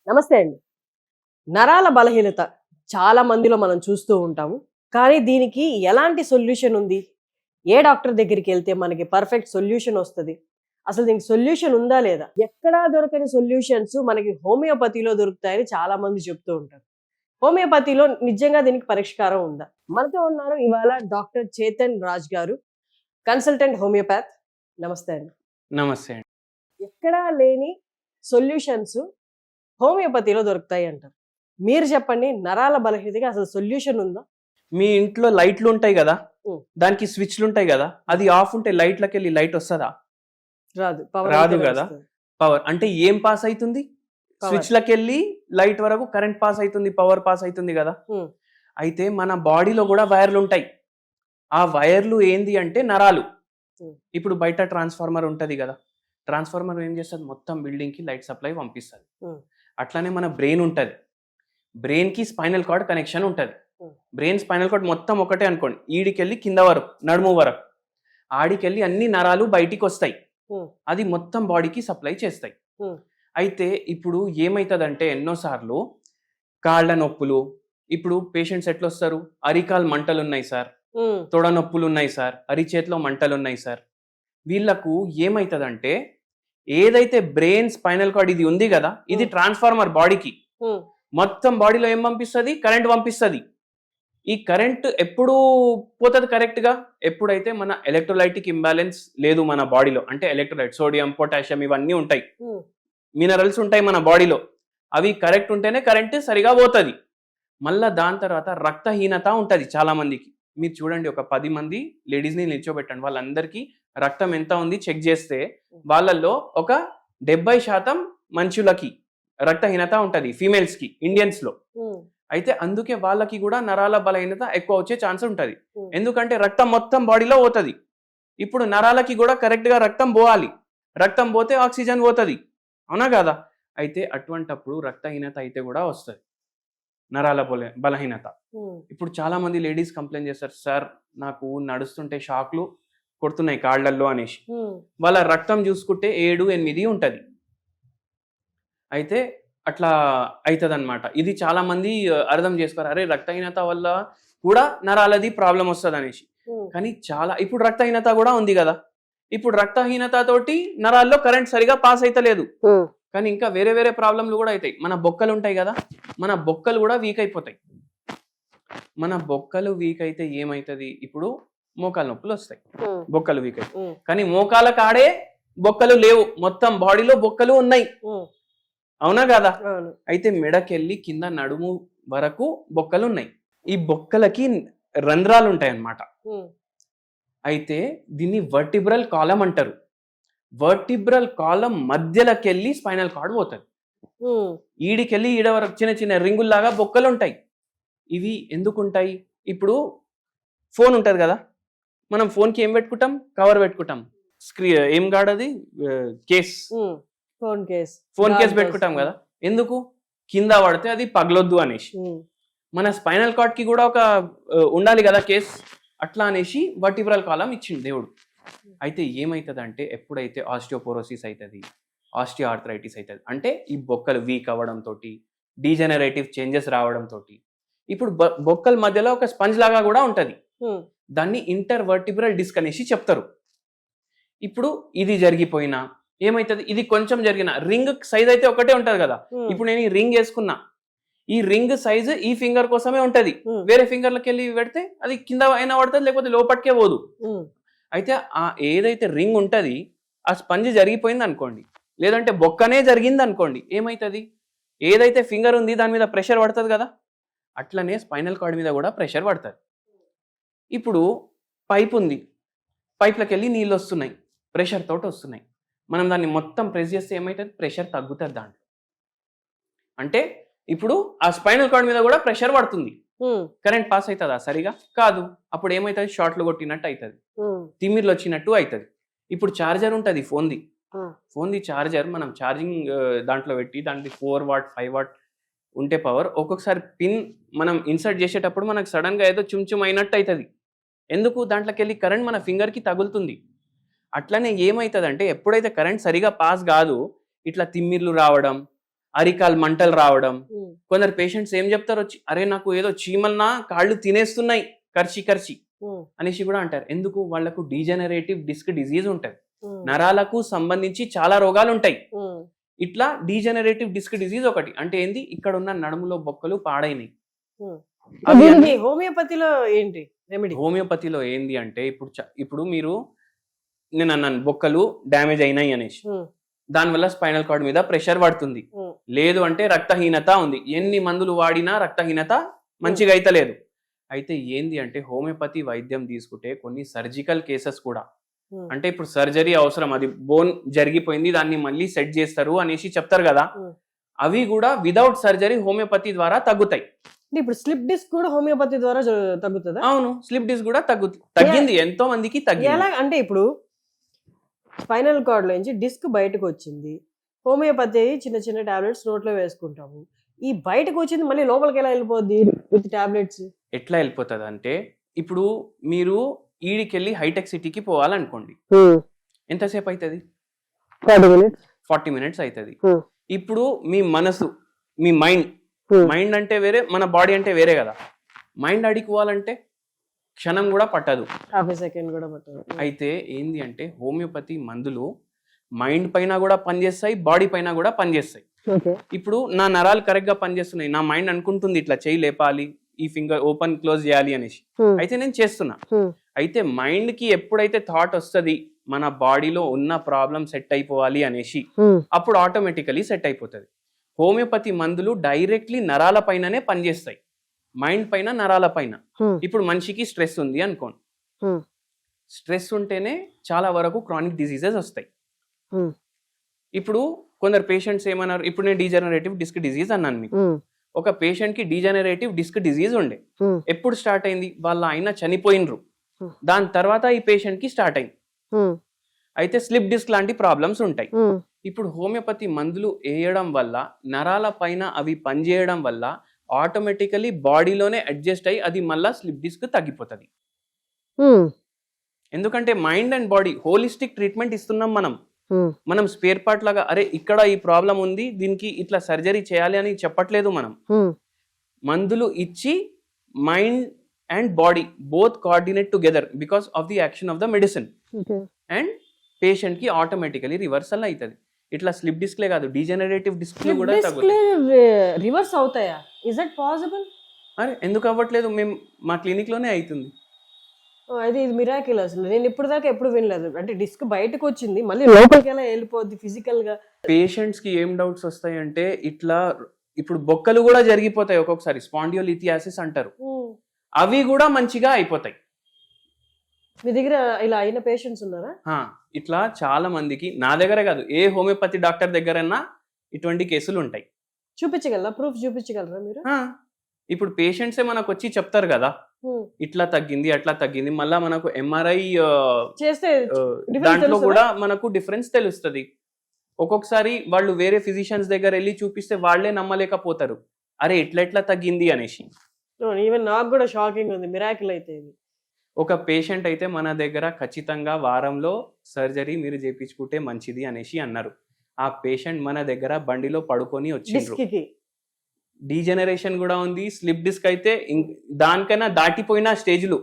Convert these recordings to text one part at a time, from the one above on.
నమస్తే అండి. నరాల బలహీనత చాలా మందిలో మనం చూస్తూ ఉంటాము. కానీ దీనికి ఎలాంటి సొల్యూషన్ ఉంది? ఏ డాక్టర్ దగ్గరికెళ్తే మనకి పర్ఫెక్ట్ సొల్యూషన్ వస్తది? అసలు దీనికి సొల్యూషన్ ఉందా లేదా? ఎక్కడా దొరకని సొల్యూషన్స్ మనకి హోమియోపతిలో దొరుకుతాయని చాలా మంది చెప్తూ ఉంటారు. హోమియోపతిలో నిజంగా దీనికి పరిష్కారం ఉందా? మనతో ఉన్నారు ఇవాళ డాక్టర్ చేతన్ రాజ్ గారు, కన్సల్టెంట్ హోమియోపాత్. నమస్తే అండి. నమస్తే అండి. ఎక్కడా లేని సొల్యూషన్స్ హోమియోపతిలో దొరుకుతాయి అంటారు. మీరు చెప్పండి, నరాల బలహీనతకి అసలు సొల్యూషన్ ఉందా? మీ ఇంట్లో లైట్లు ఉంటాయి కదా, ఉం. దానికి స్విచ్లు ఉంటాయి కదా, అది ఆఫ్ ఉంటే లైట్లకి వెళ్ళి లైట్ వస్తుందా? రాదు. రాదు కదా. పవర్ అంటే ఏం పాస్ అవుతుంది? స్విచ్లకి వెళ్ళి లైట్ వరకు కరెంట్ పాస్ అవుతుంది, పవర్ పాస్ అవుతుంది కదా. అయితే మన బాడీలో కూడా వైర్లు ఉంటాయి. ఆ వైర్లు ఏంది అంటే నరాలు. ఇప్పుడు బయట ట్రాన్స్ఫార్మర్ ఉంటది కదా, ట్రాన్స్ఫార్మర్ ఏం చేస్తుంది? మొత్తం బిల్డింగ్ కి లైట్ సప్లై పంపిస్తుంది. అట్లానే మన బ్రెయిన్ ఉంటుంది. బ్రెయిన్ కి స్పైనల్ కార్డ్ కనెక్షన్ ఉంటుంది. బ్రెయిన్ స్పైనల్ కార్డ్ మొత్తం ఒకటే అనుకోండి, ఈడికెళ్ళి కింద వరకు నడుము వరకు, ఆడికెళ్ళి అన్ని నరాలు బయటికి వస్తాయి. అది మొత్తం బాడీకి సప్లై చేస్తాయి. అయితే ఇప్పుడు ఏమవుతుందంటే ఎన్నోసార్లు కాళ్ళ నొప్పులు, ఇప్పుడు పేషెంట్స్ ఎట్లా వస్తారు? అరికాల్ మంటలు ఉన్నాయి సార్, తొడ నొప్పులు ఉన్నాయి సార్, అరిచేతిలో మంటలు ఉన్నాయి సార్. వీళ్ళకు ఏమవుతుందంటే ఏదైతే బ్రెయిన్ స్పైనల్ కార్డ్ ఇది ఉంది కదా, ఇది ట్రాన్స్ఫార్మర్ బాడీకి మొత్తం బాడీలో ఏం పంపిస్తుంది? కరెంట్ పంపిస్తుంది. ఈ కరెంట్ ఎప్పుడు పోతుంది కరెక్ట్ గా? ఎప్పుడైతే మన ఎలక్ట్రోలైటిక్ ఇంబ్యాలెన్స్ లేదు మన బాడీలో. అంటే ఎలక్ట్రోలైట్, సోడియం, పొటాషియం ఇవన్నీ ఉంటాయి, మినరల్స్ ఉంటాయి మన బాడీలో. అవి కరెక్ట్ ఉంటేనే కరెంట్ సరిగా పోతుంది. మళ్ళా దాని తర్వాత రక్తహీనత ఉంటుంది చాలా మందికి. మీరు చూడండి, ఒక 10 మంది లేడీస్ని నిల్చోబెట్టండి, వాళ్ళందరికీ రక్తం ఎంత ఉంది చెక్ చేస్తే వాళ్ళల్లో ఒక 70% మనుషులకి రక్తహీనత ఉంటది, ఫీమేల్స్ కి, ఇండియన్స్ లో. అయితే అందుకే వాళ్ళకి కూడా నరాల బలహీనత ఎక్కువ వచ్చే ఛాన్స్ ఉంటది. ఎందుకంటే రక్తం మొత్తం బాడీలో పోతుంది. ఇప్పుడు నరాలకి కూడా కరెక్ట్ గా రక్తం పోవాలి. రక్తం పోతే ఆక్సిజన్ పోతుంది, అవునా కదా? అయితే అటువంటప్పుడు రక్తహీనత అయితే కూడా వస్తుంది, నరాల బలహీనత. ఇప్పుడు చాలా మంది లేడీస్ కంప్లైంట్ చేస్తారు, సార్ నాకు నడుస్తుంటే షాక్లు కొడుతున్నాయి కాళ్ళల్లో అనేసి. వాళ్ళ రక్తం చూసుకుంటే 7-8 ఉంటది. అయితే అట్లా అవుతుంది అనమాట. ఇది చాలా మంది అర్థం చేసుకోరు, అరే రక్తహీనత వల్ల కూడా నరాలది ప్రాబ్లం వస్తుంది అనేసి. కానీ చాలా ఇప్పుడు రక్తహీనత కూడా ఉంది కదా, ఇప్పుడు రక్తహీనత తోటి నరాల్లో కరెంట్ సరిగా పాస్ అయితలేదు. కానీ ఇంకా వేరే వేరే ప్రాబ్లంలు కూడా అవుతాయి. మన బొక్కలు ఉంటాయి కదా, మన బొక్కలు కూడా వీక్ అయిపోతాయి. మన బొక్కలు వీక్ అయితే ఏమవుతుంది? ఇప్పుడు మోకాల నొప్పులు వస్తాయి, బొక్కలు వీక్ అవుతాయి. కానీ మోకాల కాడే బొక్కలు లేవు, మొత్తం బాడీలో బొక్కలు ఉన్నాయి, అవునా కదా? అయితే మెడకెళ్ళి కింద నడుము వరకు బొక్కలు ఉన్నాయి. ఈ బొక్కలకి రంధ్రాలు ఉంటాయి అన్నమాట. అయితే దీన్ని వర్టిబ్రల్ కాలం అంటారు. వర్టిబ్రల్ కాలం మధ్యలోకెళ్ళి స్పైనల్ కార్డ్ పోతుంది. ఈడికెళ్ళి ఈడ వరకు చిన్న చిన్న రింగుల్లాగా బొక్కలు ఉంటాయి. ఇవి ఎందుకు ఉంటాయి? ఇప్పుడు ఫోన్ ఉంటుంది కదా, మనం ఫోన్కి ఏం పెట్టుకుంటాం? కవర్ పెట్టుకుంటాం. ఏం కాడది? కేస్, ఫోన్ కేస్ పెట్టుకుంటాం కదా. ఎందుకు? కింద పడితే అది పగలొద్దు అనేసి. మన స్పైనల్ కార్డ్ కి కూడా ఒక ఉండాలి కదా కేస్, అట్లా అనేసి వర్టిబ్రల్ కాలం ఇచ్చింది దేవుడు. అయితే ఏమవుతుంది అంటే ఎప్పుడైతే ఆస్టియోపోరోసిస్ అవుతుంది, ఆస్టియోఆర్థరైటిస్ అవుతుంది, అంటే ఈ బొక్కలు వీక్ అవ్వడంతో, డీజెనరేటివ్ చేంజెస్ రావడంతో, ఇప్పుడు బొక్కల మధ్యలో ఒక స్పంజ్ లాగా కూడా ఉంటది, దాన్ని ఇంటర్ వర్టిబ్రల్ డిస్క్ అనేసి చెప్తారు. ఇప్పుడు ఇది జరిగిపోయినా ఏమైతుంది? ఇది కొంచెం జరిగిన రింగ్ సైజ్ అయితే ఒకటే ఉంటది కదా. ఇప్పుడు నేను ఈ రింగ్ వేసుకున్నా, ఈ రింగ్ సైజ్ ఈ ఫింగర్ కోసమే ఉంటది. వేరే ఫింగర్లకి వెళ్ళి పెడితే అది కింద అయినా పడుతుంది, లేకపోతే లోపటికే పోదు. అయితే ఆ ఏదైతే రింగ్ ఉంటది, ఆ స్పంజ్ జరిగిపోయింది అనుకోండి, లేదంటే బొక్కనే జరిగింది అనుకోండి, ఏమైతుంది? ఏదైతే ఫింగర్ ఉంది దాని మీద ప్రెషర్ పడుతుంది కదా, అట్లనే స్పైనల్ కార్డ్ మీద కూడా ప్రెషర్ పడుతుంది. ఇప్పుడు పైప్ ఉంది, పైప్లకి వెళ్ళి నీళ్ళు వస్తున్నాయి, ప్రెషర్ తోటి వస్తున్నాయి. మనం దాన్ని మొత్తం ప్రెస్ చేస్తే ఏమవుతుంది? ప్రెషర్ తగ్గుతుంది దాంట్లో. అంటే ఇప్పుడు ఆ స్పైనల్ కార్డ్ మీద కూడా ప్రెషర్ పడుతుంది. కరెంట్ పాస్ అవుతుందా? సరిగా కాదు. అప్పుడు ఏమవుతుంది? షార్ట్లు కొట్టినట్టు అవుతుంది, తిమ్మిర్లు వచ్చినట్టు అవుతుంది. ఇప్పుడు ఛార్జర్ ఉంటుంది ఫోన్ది ఛార్జర్, మనం ఛార్జింగ్ దాంట్లో పెట్టి దాంట్లో 4 వాట్ 5 వాట్ ఉంటే పవర్, ఒక్కొక్కసారి పిన్ మనం ఇన్సర్ట్ చేసేటప్పుడు మనకు సడన్ గా ఏదో చుమ్ అయినట్టు అవుతుంది. ఎందుకు? దాంట్లోకి వెళ్ళి కరెంట్ మన ఫింగర్ కి తగులుతుంది. అట్లనే ఏమవుతుంది అంటే ఎప్పుడైతే కరెంట్ సరిగా పాస్ కాదు, ఇట్లా తిమ్మిర్లు రావడం, అరికాలు మంటలు రావడం. కొందరు పేషెంట్స్ ఏం చెప్తారు వచ్చి, అరే నాకు ఏదో చీమల్నా కాళ్ళు తినేస్తున్నాయి కర్చి అనేసి కూడా అంటారు. ఎందుకు? వాళ్ళకు డీజనరేటివ్ డిస్క్ డిజీజ్ ఉంటది, నరాలకు సంబంధించి చాలా రోగాలు ఉంటాయి. ఇట్లా డీజనరేటివ్ డిస్క్ డిజీజ్ ఒకటి. అంటే ఏంది? ఇక్కడ ఉన్న నడుములో బొక్కలు పాడైనాయి. హోమియోపతిలో ఏంటి రెమెడీ? హోమియోపతిలో ఏంది అంటే ఇప్పుడు మీరు నేను అన్నాను బొక్కలు డ్యామేజ్ అయినాయి అనేసి, దానివల్ల స్పైనల్ కార్డ్ మీద ప్రెషర్ పడుతుంది. లేదు అంటే రక్తహీనత ఉంది, ఎన్ని మందులు వాడినా రక్తహీనత మంచిగా అయితలేదు. అయితే ఏంది అంటే హోమియోపతి వైద్యం తీసుకుంటే కొన్ని సర్జికల్ కేసెస్ కూడా, అంటే ఇప్పుడు సర్జరీ అవసరం, అది బోన్ జరిగిపోయింది దాన్ని మళ్ళీ సెట్ చేస్తారు అనేసి చెప్తారు కదా, అవి కూడా విదౌట్ సర్జరీ హోమియోపతి ద్వారా తగ్గుతాయి. ఇప్పుడు స్లిప్ డిస్క్ కూడా హోమియోపతి ద్వారా తగ్గుతుందా? అవును, స్లిప్ డిస్క్ కూడా తగ్గింది, ఎంతో మందికి తగ్గింది. ఎలా అంటే ఇప్పుడు స్పైనల్ కార్డ్ లో నుంచి డిస్క్ బయటకు వచ్చింది, హోమియోపతి చిన్న చిన్న టాబ్లెట్స్ నోట్లో వేసుకుంటాము, ఈ బయటకు వచ్చింది మళ్ళీ లోపలికి ఎలా వెళ్ళిపోద్ది విత్ టాబ్లెట్స్? ఎట్లా వెళ్ళిపోతుంది అంటే, ఇప్పుడు మీరు ఈడికెళ్ళి హైటెక్ సిటీకి పోవాలనుకోండి, ఎంతసేపు అవుతుంది? 40 minutes అవుతుంది. ఇప్పుడు మీ మనసు, మీ మైండ్ అంటే వేరే, మన బాడీ అంటే వేరే కదా. మైండ్ అడిగి పోవాలంటే క్షణం కూడా పట్టదు, హాఫ్ సెకండ్ కూడా పట్టదు. అయితే ఏంది అంటే హోమియోపతి మందులు మైండ్ పైన కూడా పనిచేస్తాయి, బాడీ పైన కూడా పనిచేస్తాయి. ఇప్పుడు నా నరాలు కరెక్ట్ గా పనిచేస్తున్నాయి, నా మైండ్ అనుకుంటుంది ఇట్లా చేయి లేపాలి, ఈ ఫింగర్ ఓపెన్ క్లోజ్ చేయాలి అనేసి, అయితే నేను చేస్తున్నా. అయితే మైండ్ కి ఎప్పుడైతే థాట్ వస్తుంది మన బాడీలో ఉన్న ప్రాబ్లం సెట్ అయిపోవాలి అనేసి, అప్పుడు ఆటోమేటికలీ సెట్ అయిపోతుంది. హోమియోపతి మందులు డైరెక్ట్లీ నరాల పైననే పనిచేస్తాయి, మైండ్ పైన నరాల పైన. ఇప్పుడు మనిషికి స్ట్రెస్ ఉంది అనుకోండి, స్ట్రెస్ ఉంటేనే చాలా వరకు క్రానిక్ డిసీజెస్ వస్తాయి. ఇప్పుడు కొందరు పేషెంట్స్ ఏమన్నారు, ఇప్పుడు నేను డీజనరేటివ్ డిస్క్ డిజీజ్ అన్నాను మీకు, ఒక పేషెంట్ కి డీజనరేటివ్ డిస్క్ డిజీజ్ ఉండే, ఎప్పుడు స్టార్ట్ అయింది? వాళ్ళ ఆయన చనిపోయినరు, దాని తర్వాత ఈ పేషెంట్ కి స్టార్ట్ అయింది. అయితే స్లిప్ డిస్క్ లాంటి ప్రాబ్లమ్స్ ఉంటాయి. ఇప్పుడు హోమియోపతి మందులు వేయడం వల్ల నరాల పైన అవి పనిచేయడం వల్ల ఆటోమేటికలీ బాడీలోనే అడ్జస్ట్ అయ్యి అది మళ్ళా స్లిప్ డిస్క్ తగ్గిపోతుంది. ఎందుకంటే mind and body holistic treatment ఇస్తున్నాం మనం స్పేర్ పార్ట్ లాగా, అరే ఇక్కడ ఈ ప్రాబ్లం ఉంది దీనికి ఇట్లా సర్జరీ చేయాలి అని చెప్పట్లేదు. మనం మందులు ఇచ్చి mind and body both coordinate together because of the action of the medicine, and patient కి ఆటోమేటికలీ రివర్సల్ అవుతుంది. ఇట్లా స్లిప్ డిస్క్ లే కాదు, డీజనరేటివ్ డిస్క్ కూడా రివర్స్ అవుతాయా? Is that possible? అరే ఎందుకు అవ్వట్లేదు, మేము మా క్లినిక్ లోనే అవుతుంది. అది ఇది మిరాకిల్ అసలు, నేను ఇప్పుడు దాకా ఎప్పుడు వినలేదు. అంటే డిస్క్ బయటకు వచ్చింది మళ్ళీ లోపలికి ఎలా వెళ్ళిపోద్ది ఫిజికల్ గా? పేషెంట్స్ కి ఏం డౌట్స్ వస్తాయి అంటే, ఇట్లా ఇప్పుడు బొక్కలు కూడా జరిగిపోతాయి ఒక్కొక్కసారి, స్పాండియోలిథియాసిస్ అంటారు, అవి కూడా మంచిగా అయిపోతాయి. మీ దగ్గర ఇలా అయిన పేషెంట్స్ ఉన్నారా? ఇట్లా చాలా మందికి, నా దగ్గర కాదు ఏ హోమియోపతి డాక్టర్ దగ్గరైనా ఇటువంటి కేసులు ఉంటాయి. చూపించగలరా? ప్రూఫ్ చూపించగలరా మీరు? ఇప్పుడు పేషెంట్సే మనకు వచ్చి చెప్తారు కదా, ఇట్లా తగ్గింది అట్లా తగ్గింది, మళ్ళా మనకు ఎంఆర్ఐ చేస్తే దాంట్లో కూడా మనకు డిఫరెన్స్ తెలుస్తుంది. ఒక్కొక్కసారి వాళ్ళు వేరే ఫిజిషియన్స్ దగ్గర వెళ్ళి చూపిస్తే వాళ్ళే నమ్మలేకపోతారు, అరే ఎట్లా తగ్గింది అనేసి. ఈవెన్ నాకు కూడా షాకింగ్ ఉంది, మిరాకిల్ అయితే ఇది. ఒక పేషెంట్ అయితే మన దగ్గర ఖచ్చితంగా వారంలో సర్జరీ మీరు చేయించుకుంటే మంచిది అనేసి అన్నారు. ఆ పేషెంట్ మన దగ్గర బండిలో పడుకొని వచ్చిండ్రు. డీజనరేషన్ కూడా ఉంది, స్లిప్ డిస్క్ అయితే దానికైనా దాటిపోయిన స్టేజ్లు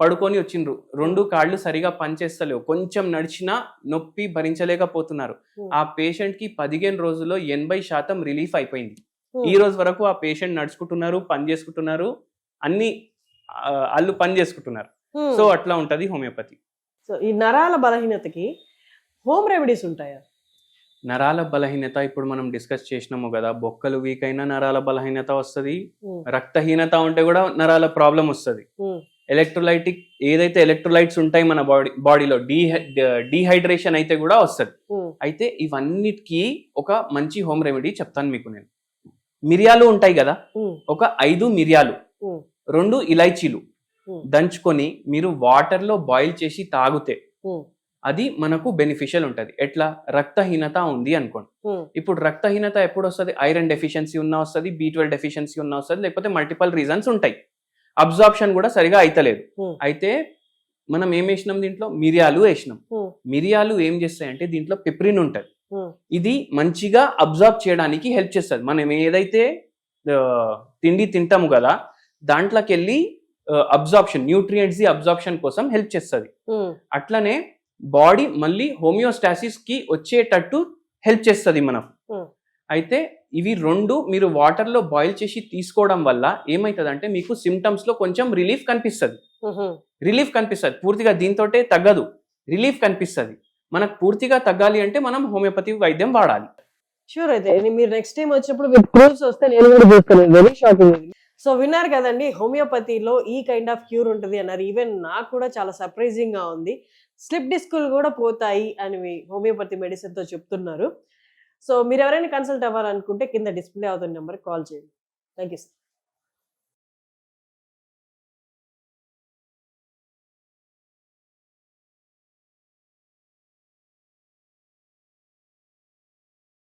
పడుకొని వచ్చిండ్రు. 2 కాళ్ళు సరిగా పనిచేస్తలేవు, కొంచెం నడిచినా నొప్పి భరించలేకపోతున్నారు. ఆ పేషెంట్ కి 15 రోజుల్లో 80% రిలీఫ్ అయిపోయింది. ఈ రోజు వరకు ఆ పేషెంట్ నడుచుకుంటున్నారు, పని చేసుకుంటున్నారు, అన్ని వాళ్ళు పని చేసుకుంటున్నారు. సో అట్లా ఉంటది హోమియోపతి. సో ఈ నరాల బలహీనతకి హోమ్ రెమెడీస్ ఉంటాయా? నరాల బలహీనత ఇప్పుడు మనం డిస్కస్ చేసినాము కదా, బొక్కలు వీక్ అయినా నరాల బలహీనత వస్తుంది, రక్తహీనత ఉంటే కూడా నరాల ప్రాబ్లం వస్తుంది. ఎలక్ట్రోలైటిక్ ఏదైతే ఎలక్ట్రోలైట్స్ ఉంటాయి మన బాడీలో డీహైడ్రేషన్ అయితే కూడా వస్తుంది. అయితే ఇవన్నిటికీ ఒక మంచి హోమ్ రెమెడీ చెప్తాను మీకు నేను. మిరియాలు ఉంటాయి కదా, ఒక 5 మిరియాలు 2 ఇలైచీలు దంచుకొని మీరు వాటర్ లో బాయిల్ చేసి తాగితే అది మనకు బెనిఫిషియల్ ఉంటది. ఎట్లా? రక్తహీనత ఉంది అనుకోండి, ఇప్పుడు రక్తహీనత ఎప్పుడు వస్తుంది? ఐరన్ డెఫిషియన్సీ ఉన్నా వస్తుంది, B12 డెఫిషియన్సీ ఉన్నా వస్తుంది, లేకపోతే మల్టిపల్ రీజన్స్ ఉంటాయి. అబ్జార్ప్షన్ కూడా సరిగా అయితలేదు. అయితే మనం ఏం వేసినాం దీంట్లో? మిరియాలు వేసినాం. మిరియాలు ఏం చేస్తాయంటే దీంట్లో పిప్రిన్ ఉంటది, ఇది మంచిగా అబ్జర్వ్ చేయడానికి హెల్ప్ చేస్తుంది. మనం ఏదైతే తిండి తింటాము కదా దాంట్లోకి వెళ్ళి అబ్జార్ప్షన్, న్యూట్రియంట్స్ అబ్జార్ప్షన్ కోసం హెల్ప్ చేస్తుంది. అట్లనే బాడీ మళ్ళీ హోమియోస్టాసిస్ కి వచ్చేటట్టు హెల్ప్ చేస్తుంది మనం. అయితే ఇవి రెండు మీరు వాటర్ లో బాయిల్ చేసి తీసుకోవడం వల్ల ఏమైతుందంటే మీకు సిమ్టమ్స్ లో కొంచెం రిలీఫ్ కనిపిస్తుంది. పూర్తిగా దీంతోటే తగ్గదు, రిలీఫ్ కనిపిస్తుంది. మనకు పూర్తిగా తగ్గాలి అంటే మనం హోమియోపతి వైద్యం వాడాలి. షూర్. అయితే మీరు నెక్స్ట్ టైం వచ్చినప్పుడు మీరు ప్రూఫ్స్ వస్తే నేను కూడా చూస్తాను. Very shocking. సో విన్నారు కదండి, హోమియోపతిలో ఈ కైండ్ ఆఫ్ క్యూర్ ఉంటుంది అన్నారు. ఈవెన్ నాకు కూడా చాలా సర్ప్రైజింగ్ గా ఉంది. స్లిప్ డిస్కులు కూడా పోతాయి అని హోమియోపతి మెడిసిన్ తో చెప్తున్నారు. సో మీరు ఎవరైనా కన్సల్ట్ అవ్వాలనుకుంటే కింద డిస్ప్లే అవుతున్న నెంబర్ కాల్ చేయండి. Thank you sir.